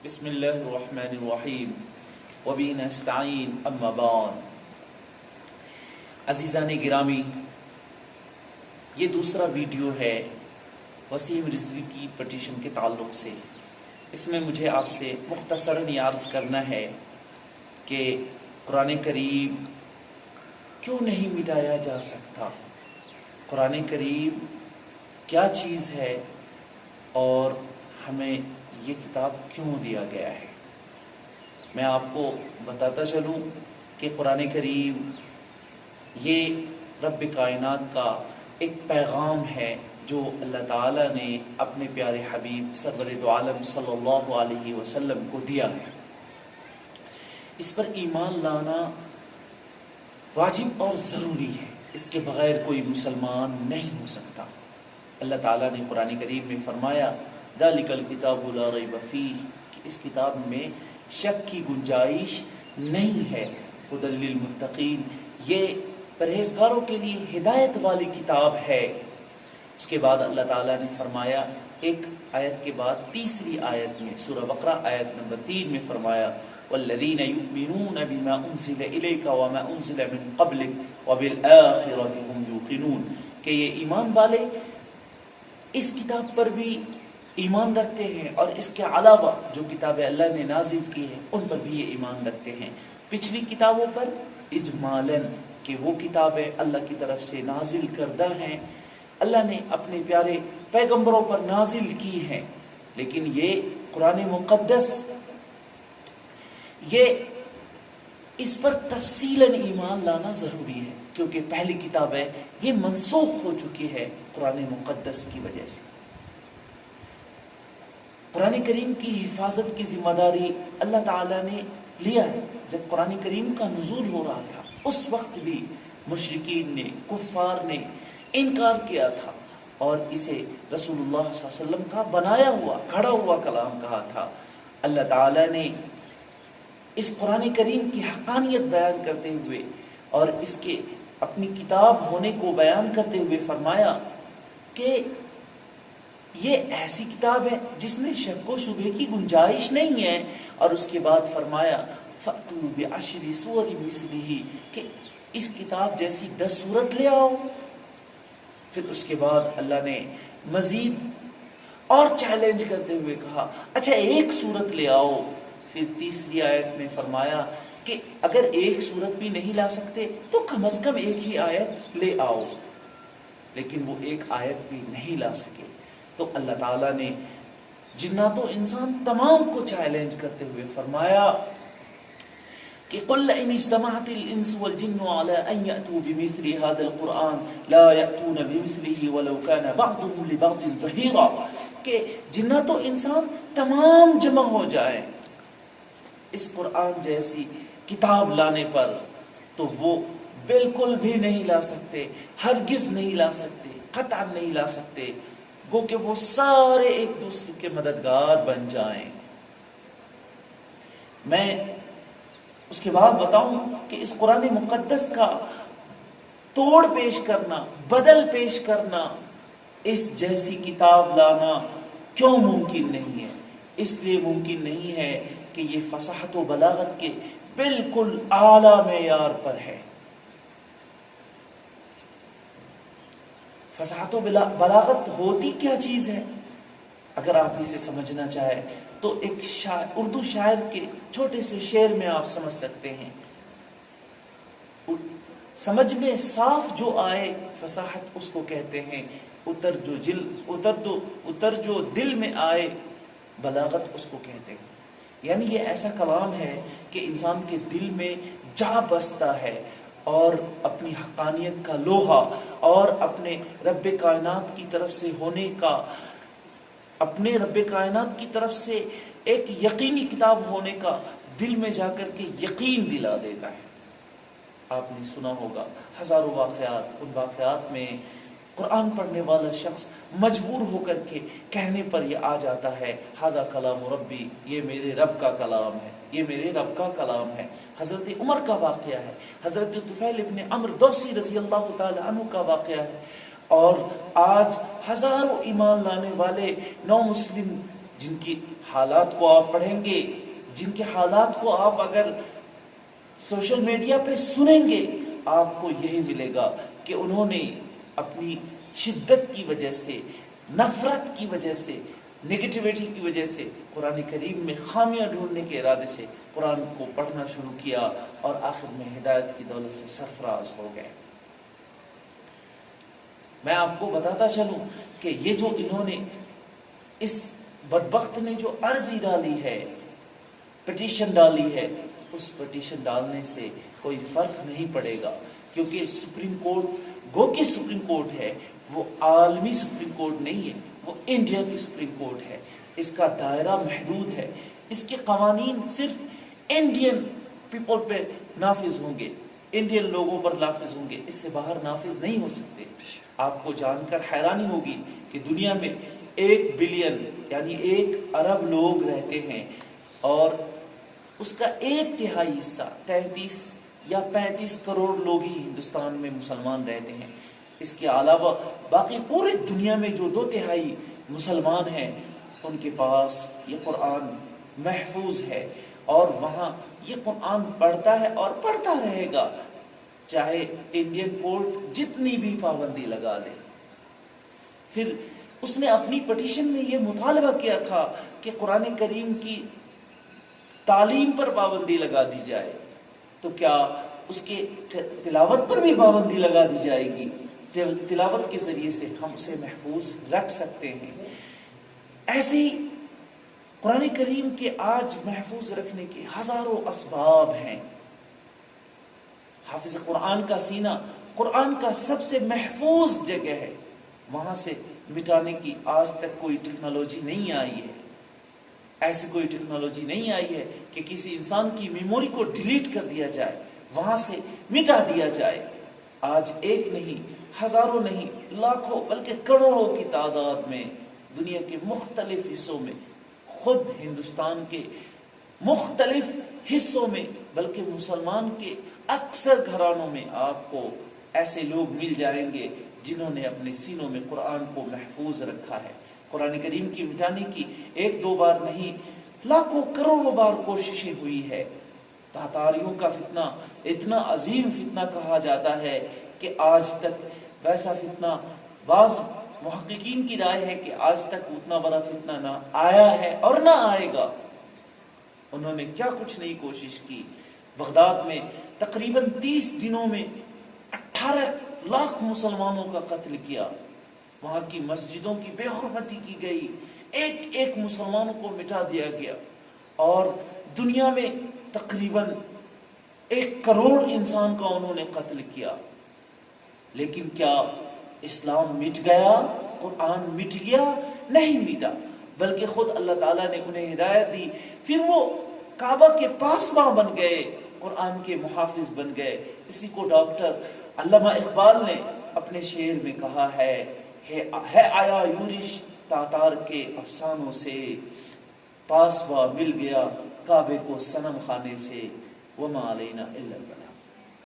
بسم اللہ الرحمن الرحیم وبہ نستعین اما بعد۔ عزیزان گرامی، یہ دوسرا ویڈیو ہے وسیم رضوی کی پٹیشن کے تعلق سے۔ اس میں مجھے آپ سے مختصراً یہ عرض کرنا ہے کہ قرآن کریم کیوں نہیں مٹایا جا سکتا، قرآن کریم کیا چیز ہے اور ہمیں یہ کتاب کیوں دیا گیا ہے۔ میں آپ کو بتاتا چلوں کہ قرآن کریم یہ رب کائنات کا ایک پیغام ہے جو اللہ تعالیٰ نے اپنے پیارے حبیب سرور دو عالم صلی اللہ علیہ وسلم کو دیا ہے۔ اس پر ایمان لانا واجب اور ضروری ہے، اس کے بغیر کوئی مسلمان نہیں ہو سکتا۔ اللہ تعالیٰ نے قرآن کریم میں فرمایا ذالک الکتاب لا ریب فیہ، کہ اس کتاب میں شک کی گنجائش نہیں ہے۔ ھدی للمتقین، یہ پرہیزگاروں کے لیے ہدایت والی کتاب ہے۔ اس کے بعد اللہ تعالیٰ نے فرمایا ایک آیت کے بعد تیسری آیت میں سورہ بقرہ آیت نمبر 3 میں فرمایا والذین یؤمنون بما انزل الیک وما انزل من قبلک وبالآخرۃ هم یوقنون، کہ یہ ایمان والے اس کتاب پر بھی ایمان رکھتے ہیں اور اس کے علاوہ جو کتابیں اللہ نے نازل کی ہیں ان پر بھی یہ ایمان رکھتے ہیں۔ پچھلی کتابوں پر اجمالاً کہ وہ کتابیں اللہ کی طرف سے نازل کردہ ہیں، اللہ نے اپنے پیارے پیغمبروں پر نازل کی ہیں، لیکن یہ قرآن مقدس یہ اس پر تفصیلاً ایمان لانا ضروری ہے، کیونکہ پہلی کتابیں یہ منسوخ ہو چکی ہے قرآن مقدس کی وجہ سے۔ قرآن کریم کی حفاظت کی ذمہ داری اللہ تعالیٰ نے لیا ہے۔ جب قرآن کریم کا نزول ہو رہا تھا اس وقت بھی مشرکین نے، کفار نے انکار کیا تھا اور اسے رسول اللہ صلی اللہ علیہ وسلم کا بنایا ہوا گھڑا ہوا کلام کہا تھا۔ اللہ تعالیٰ نے اس قرآن کریم کی حقانیت بیان کرتے ہوئے اور اس کے اپنی کتاب ہونے کو بیان کرتے ہوئے فرمایا کہ یہ ایسی کتاب ہے جس میں شک و شبہ کی گنجائش نہیں ہے، اور اس کے بعد فرمایا فَأْتُوا بِعَشْرِ سُوَرٍ مِثْلِهِ، کہ اس کتاب جیسی 10 سورت لے آؤ۔ پھر اس کے بعد اللہ نے مزید اور چیلنج کرتے ہوئے کہا اچھا ایک سورت لے آؤ۔ پھر تیسری آیت میں فرمایا کہ اگر ایک سورت بھی نہیں لا سکتے تو کم از کم ایک ہی آیت لے آؤ، لیکن وہ ایک آیت بھی نہیں لا سکے۔ تو اللہ تعالیٰ نے جنات و انسان تمام کو چیلنج کرتے ہوئے فرمایا کہ قُلْ لَئِنِ اجْتَمَعَتِ الْإِنسُ وَالْجِنُّ عَلَىٰ أَن يَأْتُوا بِمِثْلِ هَٰذَا الْقُرْآنِ لَا يَأْتُونَ بِمِثْلِهِ وَلَوْ كَانَ بَعْضُهُمْ لِبَعْضٍ ظَهِيرًا، کہ جنات و انسان تمام جمع ہو جائیں اس قرآن جیسی کتاب لانے پر تو وہ بالکل بھی نہیں لا سکتے، ہرگز نہیں لا سکتے، قطعا نہیں لا سکتے، گو کہ وہ سارے ایک دوسرے کے مددگار بن جائیں۔ میں اس کے بعد بتاؤں کہ اس قرآن مقدس کا توڑ پیش کرنا، بدل پیش کرنا، اس جیسی کتاب لانا کیوں ممکن نہیں ہے؟ اس لیے ممکن نہیں ہے کہ یہ فصاحت و بلاغت کے بالکل اعلیٰ معیار پر ہے۔ فصاحت و بلاغت ہوتی کیا چیز ہے؟ اگر آپ اسے سمجھنا چاہیں تو ایک اردو شاعر کے چھوٹے سے شعر میں آپ سمجھ سکتے ہیں، سمجھ میں صاف جو آئے فصاحت اس کو کہتے ہیں، اتر جو دل میں آئے بلاغت اس کو کہتے ہیں۔ یعنی یہ ایسا کلام ہے کہ انسان کے دل میں جا بستا ہے اور اپنی حقانیت کا لوہا اور اپنے رب کائنات کی طرف سے ہونے کا، اپنے رب کائنات کی طرف سے ایک یقینی کتاب ہونے کا دل میں جا کر کے یقین دلا دیتا ہے۔ آپ نے سنا ہوگا ہزاروں واقعات، ان واقعات میں قرآن پڑھنے والا شخص مجبور ہو کر کے کہنے پر یہ آ جاتا ہے ھذا کلام ربی، یہ میرے رب کا کلام ہے، یہ میرے رب کا کلام ہے۔ حضرت عمر کا واقعہ ہے، حضرت طفیل ابن عمرو دوسی رضی اللہ تعالی عنہ کا واقعہ ہے، اور آج ہزاروں ایمان لانے والے نو مسلم جن کی حالات کو آپ پڑھیں گے، جن کے حالات کو آپ اگر سوشل میڈیا پہ سنیں گے، آپ کو یہی ملے گا کہ انہوں نے اپنی شدت کی وجہ سے، نفرت کی وجہ سے، نگیٹیویٹی کی وجہ سے، قرآن کریم میں خامیاں ڈھونڈنے کے ارادے سے قرآن کو پڑھنا شروع کیا اور آخر میں ہدایت کی دولت سے سرفراز ہو گئے۔ میں آپ کو بتاتا چلوں کہ یہ جو انہوں نے، اس بدبخت نے جو عرضی ڈالی ہے، پٹیشن ڈالی ہے، اس پٹیشن ڈالنے سے کوئی فرق نہیں پڑے گا، کیونکہ سپریم کورٹ گو کہ سپریم کورٹ ہے، وہ عالمی سپریم کورٹ نہیں ہے، وہ انڈیا کی سپریم کورٹ ہے۔ اس کا دائرہ محدود ہے، اس کے قوانین صرف انڈین پیپل پہ نافذ ہوں گے، انڈین لوگوں پر نافذ ہوں گے، اس سے باہر نافذ نہیں ہو سکتے۔ آپ کو جان کر حیرانی ہوگی کہ دنیا میں 1 بلین یعنی 1 ارب لوگ رہتے ہیں، اور اس کا 1/3 حصہ 33 یا 35 کروڑ لوگ ہی ہندوستان میں مسلمان رہتے ہیں۔ اس کے علاوہ باقی پوری دنیا میں جو 2/3 مسلمان ہیں، ان کے پاس یہ قرآن محفوظ ہے، اور وہاں یہ قرآن پڑھتا ہے اور پڑھتا رہے گا، چاہے انڈین کورٹ جتنی بھی پابندی لگا دے۔ پھر اس نے اپنی پٹیشن میں یہ مطالبہ کیا تھا کہ قرآن کریم کی تعلیم پر پابندی لگا دی جائے، تو کیا اس کے تلاوت پر بھی پابندی لگا دی جائے گی؟ تلاوت کے ذریعے سے ہم اسے محفوظ رکھ سکتے ہیں۔ ایسے ہی قرآن کریم کے آج محفوظ رکھنے کے ہزاروں اسباب ہیں۔ حافظ قرآن کا سینہ قرآن کا سب سے محفوظ جگہ ہے، وہاں سے مٹانے کی آج تک کوئی ٹیکنالوجی نہیں آئی ہے۔ ایسی کوئی ٹیکنالوجی نہیں آئی ہے کہ کسی انسان کی میموری کو ڈیلیٹ کر دیا جائے، وہاں سے مٹا دیا جائے۔ آج ایک نہیں، ہزاروں نہیں، لاکھوں بلکہ کروڑوں کی تعداد میں دنیا کے مختلف حصوں میں، خود ہندوستان کے مختلف حصوں میں، بلکہ مسلمان کے اکثر گھرانوں میں آپ کو ایسے لوگ مل جائیں گے جنہوں نے اپنے سینوں میں قرآن کو محفوظ رکھا ہے۔ قرآن کریم کی مٹانے کی 1-2 بار نہیں، لاکھوں کروڑوں بار کوششیں ہوئی ہے۔ تاتاریوں کا فتنہ اتنا عظیم فتنہ کہا جاتا ہے کہ آج تک ویسا فتنہ، بعض محققین کی رائے ہے کہ آج تک اتنا بڑا فتنہ نہ آیا ہے اور نہ آئے گا۔ انہوں نے کیا کچھ نہیں کوشش کی۔ بغداد میں تقریباً 30 دنوں میں 18 لاکھ مسلمانوں کا قتل کیا، وہاں کی مسجدوں کی بے حرمتی کی گئی، ایک مسلمانوں کو مٹا دیا گیا، اور دنیا میں تقریباً 1 کروڑ انسان کا انہوں نے قتل کیا۔ لیکن کیا اسلام مٹ گیا؟ قرآن مٹ گیا؟ نہیں مٹا، بلکہ خود اللہ تعالیٰ نے انہیں ہدایت دی، پھر وہ کعبہ کے پاسباں بن گئے، قرآن کے محافظ بن گئے۔ اسی کو ڈاکٹر علامہ اقبال نے اپنے شعر میں کہا ہے آیا یورش تاتار کے افسانوں سے، پاسباں مل گیا کعبے کو صنم خانے سے، وما علینا الا البلاغ۔